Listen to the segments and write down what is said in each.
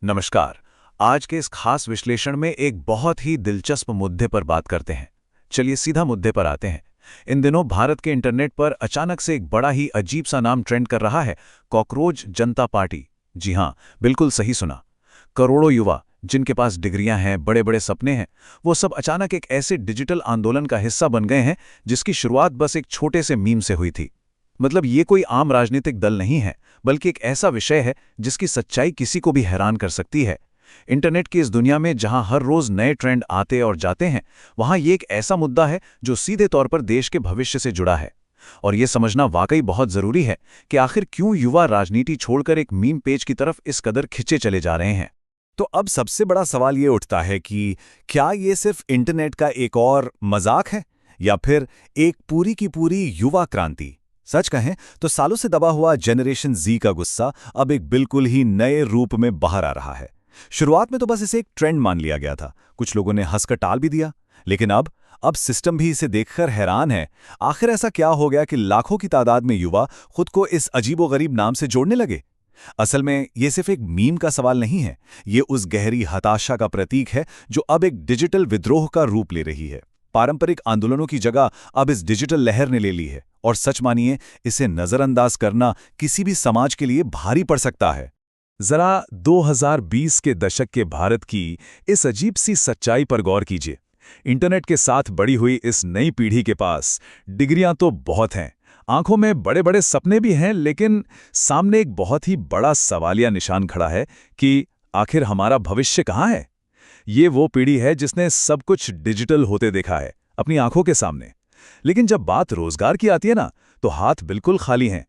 नमस्कार। आज के इस खास विश्लेषण में एक बहुत ही दिलचस्प मुद्दे पर बात करते हैं। चलिए सीधा मुद्दे पर आते हैं। इन दिनों भारत के इंटरनेट पर अचानक से एक बड़ा ही अजीब सा नाम ट्रेंड कर रहा है, कॉकरोच जनता पार्टी। जी हाँ, बिल्कुल सही सुना। करोड़ों युवा जिनके पास डिग्रियां हैं, बड़े बड़े सपने हैं, वो सब अचानक एक ऐसे डिजिटल आंदोलन का हिस्सा बन गए हैं जिसकी शुरुआत बस एक छोटे से मीम से हुई थी। मतलब ये कोई आम राजनीतिक दल नहीं है, बल्कि एक ऐसा विषय है जिसकी सच्चाई किसी को भी हैरान कर सकती है। इंटरनेट की इस दुनिया में जहां हर रोज नए ट्रेंड आते और जाते हैं, वहां ये एक ऐसा मुद्दा है जो सीधे तौर पर देश के भविष्य से जुड़ा है। और ये समझना वाकई बहुत जरूरी है कि आखिर क्यों युवा राजनीति छोड़कर एक मीम पेज की तरफ इस कदर खिंचे चले जा रहे हैं। तो अब सबसे बड़ा सवाल ये उठता है कि क्या ये सिर्फ इंटरनेट का एक और मजाक है या फिर एक पूरी की पूरी युवा क्रांति। सच कहें तो सालों से दबा हुआ जनरेशन जी का गुस्सा अब एक बिल्कुल ही नए रूप में बाहर आ रहा है। शुरुआत में तो बस इसे एक ट्रेंड मान लिया गया था, कुछ लोगों ने हंसकर टाल भी दिया, लेकिन अब सिस्टम भी इसे देखकर हैरान है। आखिर ऐसा क्या हो गया कि लाखों की तादाद में युवा खुद को इस अजीबोगरीब नाम से जोड़ने लगे। असल में ये सिर्फ एक मीम का सवाल नहीं है, ये उस गहरी हताशा का प्रतीक है जो अब एक डिजिटल विद्रोह का रूप ले रही है। पारंपरिक आंदोलनों की जगह अब इस डिजिटल लहर ने ले ली है, और सच मानिए इसे नजरअंदाज करना किसी भी समाज के लिए भारी पड़ सकता है। जरा 2020 के दशक के भारत की इस अजीब सी सच्चाई पर गौर कीजिए। इंटरनेट के साथ बड़ी हुई इस नई पीढ़ी के पास डिग्रियां तो बहुत हैं, आंखों में बड़े बड़े सपने भी हैं, लेकिन सामने एक बहुत ही बड़ा सवालिया निशान खड़ा है कि आखिर हमारा भविष्य कहाँ है। ये वो पीढ़ी है जिसने सब कुछ डिजिटल होते देखा है अपनी आंखों के सामने, लेकिन जब बात रोजगार की आती है ना, तो हाथ बिल्कुल खाली हैं।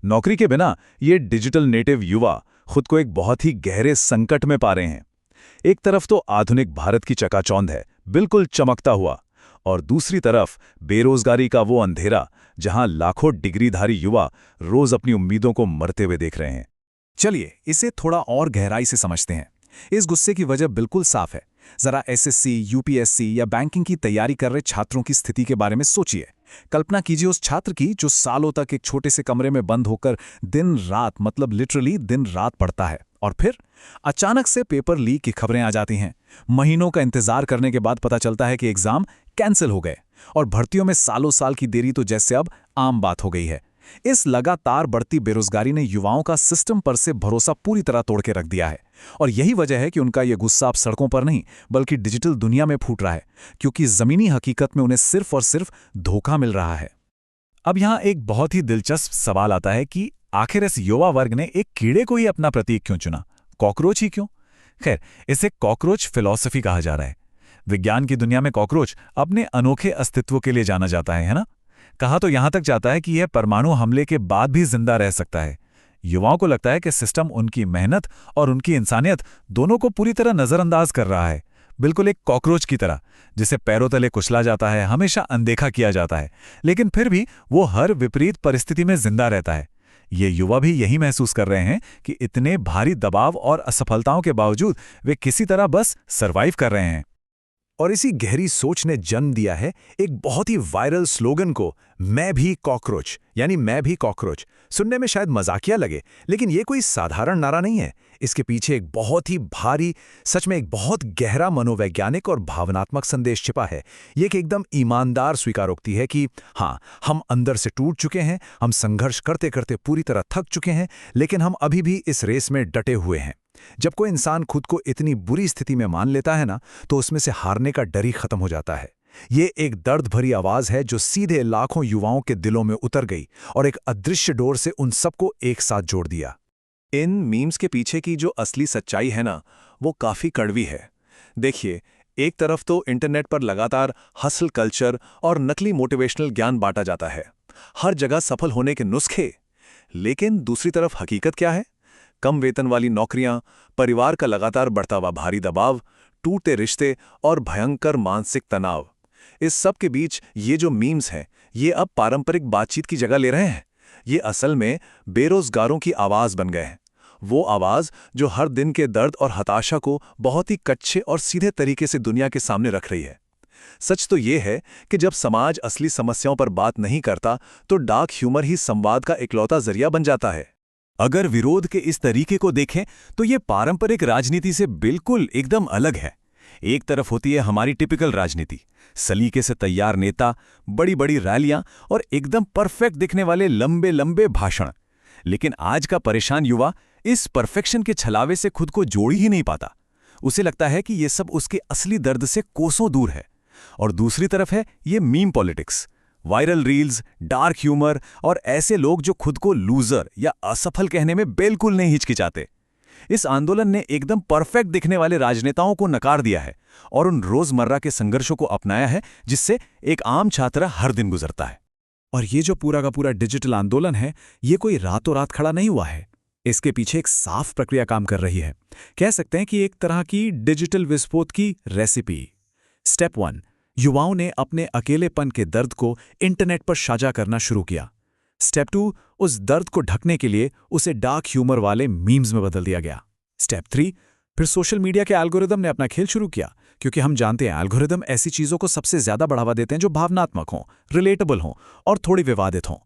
नौकरी के बिना ये डिजिटल नेटिव युवा खुद को एक बहुत ही गहरे संकट में पा रहे हैं। एक तरफ तो आधुनिक भारत की चकाचौंध है, बिल्कुल चमकता हुआ, और दूसरी तरफ बेरोजगारी का वो अंधेरा जहां लाखों डिग्रीधारी युवा रोज अपनी उम्मीदों को मरते हुए देख रहे हैं। चलिए इसे थोड़ा और गहराई से समझते हैं। इस गुस्से की वजह बिल्कुल साफ है। जरा एसएससी, यूपीएससी या बैंकिंग की तैयारी कर रहे छात्रों की स्थिति के बारे में सोचिए। कल्पना कीजिए उस छात्र की जो सालों तक एक छोटे से कमरे में बंद होकर दिन रात, मतलब लिटरली दिन रात पढ़ता है, और फिर अचानक से पेपर लीक की खबरें आ जाती हैं। महीनों का इंतजार करने के बाद पता चलता है कि एग्जाम कैंसिल हो गए, और भर्तियों में सालों साल की देरी तो जैसे अब आम बात हो गई है। इस लगातार बढ़ती बेरोजगारी ने युवाओं का सिस्टम पर से भरोसा पूरी तरह तोड़ के रख दिया है, और यही वजह है कि उनका यह गुस्सा अब सड़कों पर नहीं बल्कि डिजिटल दुनिया में फूट रहा है, क्योंकि जमीनी हकीकत में उन्हें सिर्फ और सिर्फ धोखा मिल रहा है। अब यहां एक बहुत ही दिलचस्प सवाल आता है कि आखिर इस युवा वर्ग ने एक कीड़े को ही अपना प्रतीक क्यों चुना, कॉकरोच ही क्यों। खैर, इसे कॉकरोच फिलॉसफी कहा जा रहा है। विज्ञान की दुनिया में कॉकरोच अपने अनोखे अस्तित्व के लिए जाना जाता है ना। कहा तो यहां तक जाता है कि यह परमाणु हमले के बाद भी जिंदा रह सकता है। युवाओं को लगता है कि सिस्टम उनकी मेहनत और उनकी इंसानियत दोनों को पूरी तरह नजरअंदाज कर रहा है, बिल्कुल एक कॉकरोच की तरह जिसे पैरों तले कुचला जाता है, हमेशा अनदेखा किया जाता है, लेकिन फिर भी वो हर विपरीत परिस्थिति में जिंदा रहता है। ये युवा भी यही महसूस कर रहे हैं कि इतने भारी दबाव और असफलताओं के बावजूद वे किसी तरह बस सरवाइव कर रहे हैं। और इसी गहरी सोच ने जन्म दिया है एक बहुत ही वायरल स्लोगन को, मैं भी कॉकरोच, यानी मैं भी कॉकरोच। सुनने में शायद मजाकिया लगे, लेकिन ये कोई साधारण नारा नहीं है। इसके पीछे एक बहुत ही भारी, सच में एक बहुत गहरा मनोवैज्ञानिक और भावनात्मक संदेश छिपा है। ये एक एकदम ईमानदार स्वीकारोक्ति है कि हाँ, हम अंदर से टूट चुके हैं, हम संघर्ष करते करते पूरी तरह थक चुके हैं, लेकिन हम अभी भी इस रेस में डटे हुए हैं। जब कोई इंसान खुद को इतनी बुरी स्थिति में मान लेता है ना, तो उसमें से हारने का डर ही खत्म हो जाता है। ये एक दर्द भरी आवाज है जो सीधे लाखों युवाओं के दिलों में उतर गई और एक अदृश्य डोर से उन सबको एक साथ जोड़ दिया। इन मीम्स के पीछे की जो असली सच्चाई है ना, वो काफी कड़वी है। देखिए, एक तरफ तो इंटरनेट पर लगातार हसल कल्चर और नकली मोटिवेशनल ज्ञान बांटा जाता है, हर जगह सफल होने के नुस्खे। लेकिन दूसरी तरफ हकीकत क्या है? कम वेतन वाली नौकरियां, परिवार का लगातार बढ़ता हुआ भारी दबाव, टूटते रिश्ते और भयंकर मानसिक तनाव। इस सब के बीच ये जो मीम्स हैं, ये अब पारंपरिक बातचीत की जगह ले रहे हैं। ये असल में बेरोजगारों की आवाज बन गए हैं, वो आवाज जो हर दिन के दर्द और हताशा को बहुत ही कच्चे और सीधे तरीके से दुनिया के सामने रख रही है। सच तो ये है कि जब समाज असली समस्याओं पर बात नहीं करता, तो डार्क ह्यूमर ही संवाद का इकलौता जरिया बन जाता है। अगर विरोध के इस तरीके को देखें तो ये पारंपरिक राजनीति से बिल्कुल एकदम अलग है। एक तरफ होती है हमारी टिपिकल राजनीति, सलीके से तैयार नेता, बड़ी बड़ी रैलियां और एकदम परफेक्ट दिखने वाले लंबे लंबे भाषण। लेकिन आज का परेशान युवा इस परफेक्शन के छलावे से खुद को जोड़ ही नहीं पाता। उसे लगता है कि ये सब उसके असली दर्द से कोसों दूर है। और दूसरी तरफ है ये meme politics, viral reels, dark humour और ऐसे लोग जो खुद को लूजर या असफल कहने में बिल्कुल नहीं हिचकिचाते। इस आंदोलन ने एकदम परफेक्ट दिखने वाले राजनेताओं को नकार दिया है और उन रोजमर्रा के संघर्षों को अपनाया है जिससे एक आम छात्र हर दिन गुजरता है। और ये जो पूरा का पूरा डिजिटल आंदोलन है, ये कोई रातों रात खड़ा नहीं हुआ है। इसके पीछे एक साफ प्रक्रिया काम कर रही है। कह सकते हैं कि एक तरह की डिजिटल विस्फोट की रेसिपी। स्टेप 1, युवाओं ने अपने अकेलेपन के दर्द को इंटरनेट पर साझा करना शुरू किया। स्टेप 2, उस दर्द को ढकने के लिए उसे डार्क ह्यूमर वाले मीम्स में बदल दिया गया। स्टेप 3, फिर सोशल मीडिया के एल्गोरिदम ने अपना खेल शुरू किया, क्योंकि हम जानते हैं एल्गोरिदम ऐसी चीज़ों को सबसे ज़्यादा बढ़ावा देते हैं जो भावनात्मक हों, रिलेटेबल हों और थोड़ी विवादित हों।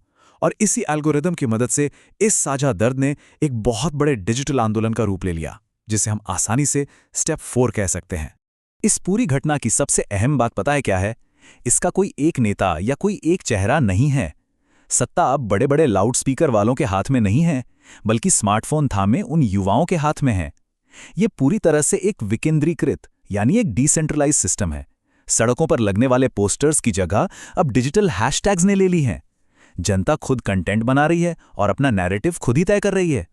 और इसी एल्गोरिदम की मदद से इस साझा दर्द ने एक बहुत बड़े डिजिटल आंदोलन का रूप ले लिया, जिसे हम आसानी से स्टेप 4 कह सकते हैं। इस पूरी घटना की सबसे अहम बात पता है क्या है? इसका कोई एक नेता या कोई एक चेहरा नहीं है। सत्ता अब बड़े बड़े लाउडस्पीकर वालों के हाथ में नहीं है, बल्कि स्मार्टफोन थामे उन युवाओं के हाथ में है। ये पूरी तरह से एक विकेंद्रीकृत यानी एक डिसेंट्रलाइज सिस्टम है। सड़कों पर लगने वाले पोस्टर्स की जगह अब डिजिटल हैशटैग्स ने ले ली हैं। जनता खुद कंटेंट बना रही है और अपना नैरेटिव खुद ही तय कर रही है।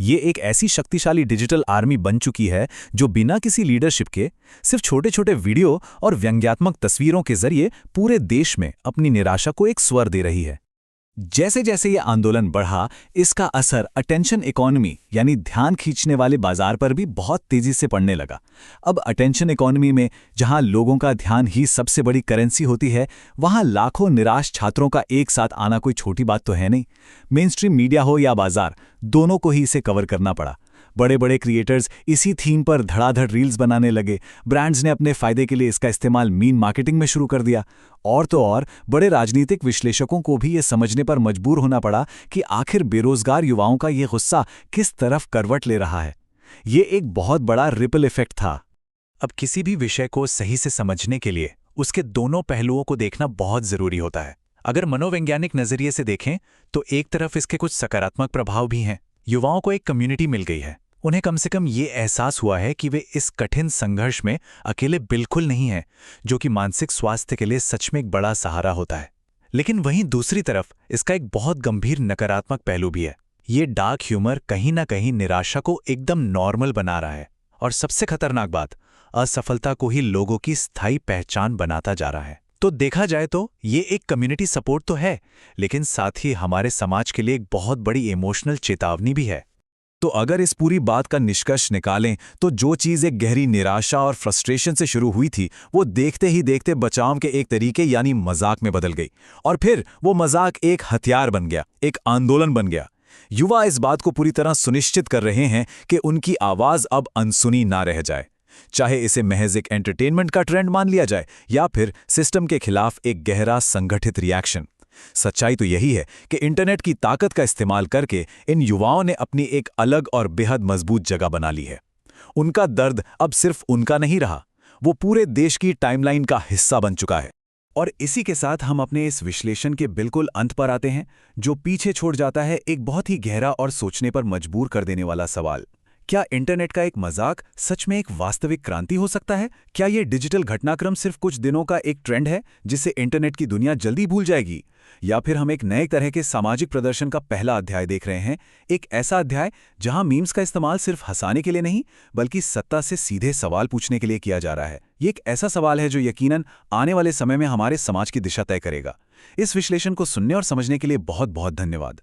ये एक ऐसी शक्तिशाली डिजिटल आर्मी बन चुकी है जो बिना किसी लीडरशिप के सिर्फ छोटे छोटे वीडियो और व्यंग्यात्मक तस्वीरों के जरिए पूरे देश में अपनी निराशा को एक स्वर दे रही है। जैसे जैसे ये आंदोलन बढ़ा, इसका असर अटेंशन इकोनॉमी यानी ध्यान खींचने वाले बाजार पर भी बहुत तेजी से पड़ने लगा। अब अटेंशन इकोनॉमी में जहां लोगों का ध्यान ही सबसे बड़ी करेंसी होती है, वहां लाखों निराश छात्रों का एक साथ आना कोई छोटी बात तो है नहीं। मेनस्ट्रीम मीडिया हो या बाजार, दोनों को ही इसे कवर करना पड़ा। बड़े बड़े क्रिएटर्स इसी थीम पर धड़ाधड़ रील्स बनाने लगे। ब्रांड्स ने अपने फायदे के लिए इसका इस्तेमाल मीम मार्केटिंग में शुरू कर दिया। और तो और बड़े राजनीतिक विश्लेषकों को भी ये समझने पर मजबूर होना पड़ा कि आखिर बेरोजगार युवाओं का ये गुस्सा किस तरफ करवट ले रहा है। ये एक बहुत बड़ा रिपल इफेक्ट था। अब किसी भी विषय को सही से समझने के लिए उसके दोनों पहलुओं को देखना बहुत जरूरी होता है। अगर मनोवैज्ञानिक नजरिए से देखें तो एक तरफ इसके कुछ सकारात्मक प्रभाव भी हैं। युवाओं को एक कम्युनिटी मिल गई है। उन्हें कम से कम ये एहसास हुआ है कि वे इस कठिन संघर्ष में अकेले बिल्कुल नहीं हैं, जो कि मानसिक स्वास्थ्य के लिए सच में एक बड़ा सहारा होता है। लेकिन वहीं दूसरी तरफ इसका एक बहुत गंभीर नकारात्मक पहलू भी है। ये डार्क ह्यूमर कहीं ना कहीं निराशा को एकदम नॉर्मल बना रहा है। और सबसे खतरनाक बात, असफलता को ही लोगों की स्थायी पहचान बनाता जा रहा है। तो देखा जाए तो ये एक कम्युनिटी सपोर्ट तो है, लेकिन साथ ही हमारे समाज के लिए एक बहुत बड़ी इमोशनल चेतावनी भी है। तो अगर इस पूरी बात का निष्कर्ष निकालें तो जो चीज़ एक गहरी निराशा और फ्रस्ट्रेशन से शुरू हुई थी, वो देखते ही देखते बचाव के एक तरीके यानी मजाक में बदल गई। और फिर वो मजाक एक हथियार बन गया, एक आंदोलन बन गया। युवा इस बात को पूरी तरह सुनिश्चित कर रहे हैं कि उनकी आवाज़ अब अनसुनी ना रह जाए। चाहे इसे महज एक एंटरटेनमेंट का ट्रेंड मान लिया जाए या फिर सिस्टम के खिलाफ एक गहरा संगठित रिएक्शन। सच्चाई तो यही है कि इंटरनेट की ताकत का इस्तेमाल करके इन युवाओं ने अपनी एक अलग और बेहद मजबूत जगह बना ली है। उनका दर्द अब सिर्फ उनका नहीं रहा, वो पूरे देश की टाइमलाइन का हिस्सा बन चुका है। और इसी के साथ हम अपने इस विश्लेषण के बिल्कुल अंत पर आते हैं, जो पीछे छोड़ जाता है एक बहुत ही गहरा और सोचने पर मजबूर कर देने वाला सवाल। क्या इंटरनेट का एक मजाक सच में एक वास्तविक क्रांति हो सकता है? क्या ये डिजिटल घटनाक्रम सिर्फ कुछ दिनों का एक ट्रेंड है जिसे इंटरनेट की दुनिया जल्दी भूल जाएगी? या फिर हम एक नए तरह के सामाजिक प्रदर्शन का पहला अध्याय देख रहे हैं, एक ऐसा अध्याय जहां मीम्स का इस्तेमाल सिर्फ हंसाने के लिए नहीं, बल्कि सत्ता से सीधे सवाल पूछने के लिए किया जा रहा है? ये एक ऐसा सवाल है जो यकीनन आने वाले समय में हमारे समाज की दिशा तय करेगा। इस विश्लेषण को सुनने और समझने के लिए बहुत बहुत धन्यवाद।